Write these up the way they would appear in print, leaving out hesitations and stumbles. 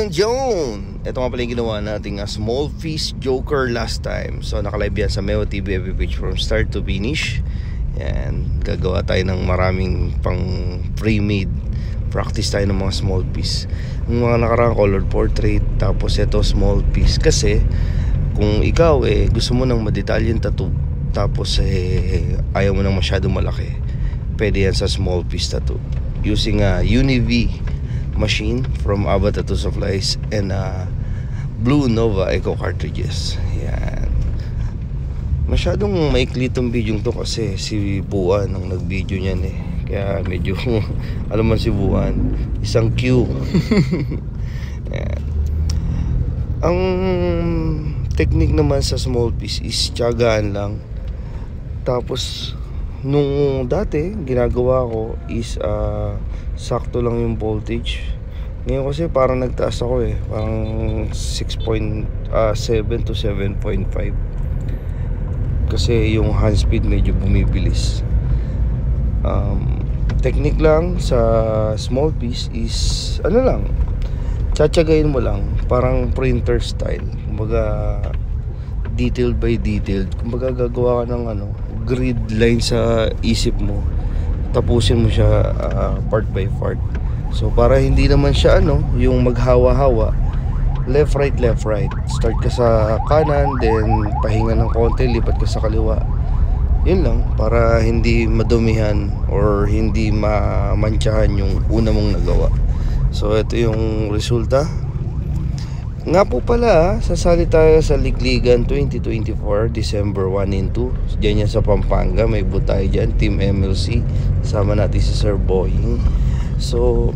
And yun, ito nga pala yung ginawa nating small fish joker last time. So nakalive yan sa Meo TV every page from start to finish. Yan, gagawa tayo ng maraming pang pre-made. Practice tayo ng mga small piece. Yung mga nakarang colored portrait, tapos ito small piece. Kasi kung ikaw gusto mo ng madetalyeng tattoo, tapos ayaw mo ng masyadong malaki, pwede yan sa small piece tattoo using a Uni-V machine from Aba Tattoo Supplies and Blue Nova Eco cartridges. Yan. Masyadong maikli tong video to kasi si Buwan ang nag-video niyan kaya medyo alam mo si Buwan, isang Q. Yan. Ang technique naman sa small piece is tiyagaan lang. Tapos nung dati ginagawa ko is sakto lang yung voltage. Ngayon kasi parang nagtaas ako parang 6.7 to 7.5 kasi yung hand speed medyo bumibilis. Technique lang sa small piece is ano lang, tsatsagain mo lang, parang printer style, kumbaga detailed by detailed. Kumbaga gagawa ka ng grid line sa isip mo, tapusin mo siya part by part. So para hindi naman siya yung maghawa-hawa, left right, start ka sa kanan, then pahinga ng konti, lipat ka sa kaliwa. Yun lang, para hindi madumihan or hindi mamantsahan yung una mong nagawa. So ito yung resulta. Nga po pala, sasali tayo sa Ligligan 2024 December 1 and 2. Diyan yan sa Pampanga, may boot tayo dyan, Team MLC. Sama natin si Sir Boying. So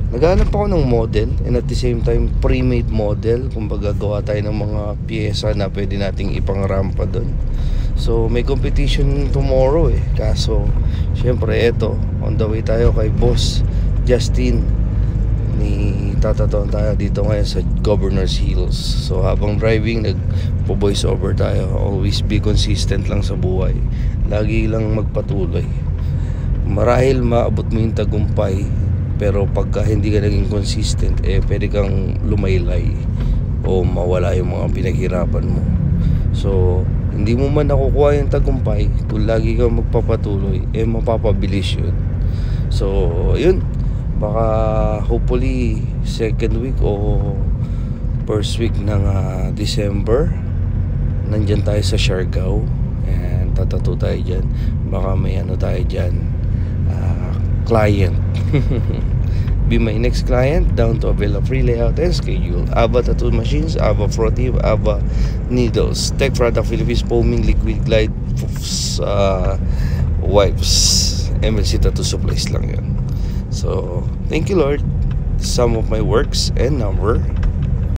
naghanap ako ng model, and at the same time pre-made model. Kumbaga gawa tayo ng mga pyesa na pwede nating ipangrampa doon. So may competition tomorrow kaso syempre eto, on the way tayo kay Boss Justin. Tatataon tayo dito ngayon sa Governor's Hills. So habang driving, nagpo-voice over tayo. Always be consistent lang sa buhay, lagi lang magpatuloy. Marahil maabot mo yung tagumpay, pero pagka hindi ka naging consistent, pwede kang lumaylay o mawala yung mga pinaghirapan mo. So hindi mo man nakukuha yung tagumpay, kung lagi kang magpapatuloy, mapapabilis yun. So yun, baka hopefully second week o first week ng December nandyan tayo sa Siargao and tatato tayo dyan. Baka may tayo dyan, client. Be my next client, down to avail a free layout and schedule. Aba Tattoo Machines, Aba Frotive, Aba Needles, Tech Product Philippines, Foaming Liquid Glide Wipes, MLC Tattoo Supplies lang yun. So, thank you Lord. Some of my works and number